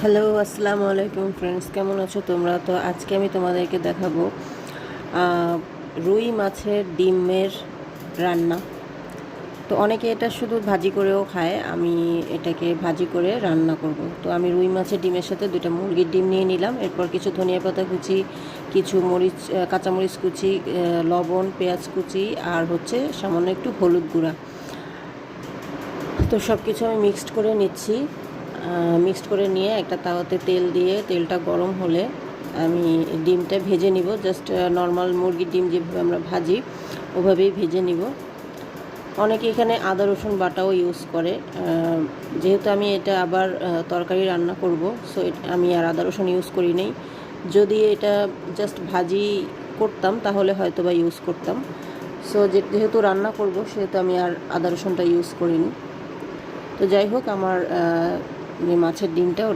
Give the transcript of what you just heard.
Hello, আসসালামু আলাইকুম friends, কেমন আছো তোমরা? তো আজকে আমি তোমাদেরকে দেখাবো রুই মাছের ডিমের রান্না। তো অনেকে এটা শুধু ভাজি করেও খায়, আমি এটাকে ভাজি করে রান্না করব। তো আমি রুই মাছের ডিমের সাথে 2টা মুরগির ডিম নিয়ে নিলাম। এরপর কিছু ধনিয়া পাতা কুচি, কিছু মরিচ, কাঁচামরিচ কুচি, লবণ, পেঁয়াজ কুচি, আর হচ্ছে সামান্য একটু হলুদ গুঁড়া। তো সব কিছু আমি মিক্সড করে নিচ্ছি। মিক্সড করে নিয়ে একটা তাওয়াতে তেল দিয়ে তেলটা গরম হলে আমি ডিমটা ভেজে নিব। জাস্ট নর্মাল মুরগির ডিম যেভাবে আমরা ভাজি ওভাবেই ভেজে নিব। অনেকে এখানে আদা রসুন বাটাও ইউজ করে। যেহেতু আমি এটা আবার তরকারি রান্না করব, সো আমি আর আদা রসুন ইউজ করি নাই। যদি এটা জাস্ট ভাজি করতাম তাহলে হয়তো বা ইউজ করতাম। সো যেহেতু রান্না করব সেহেতু আমি আর আদা রসুনটা ইউজ করিনি। তো যাই হোক, আমার যে মাছের ডিমটা ওটা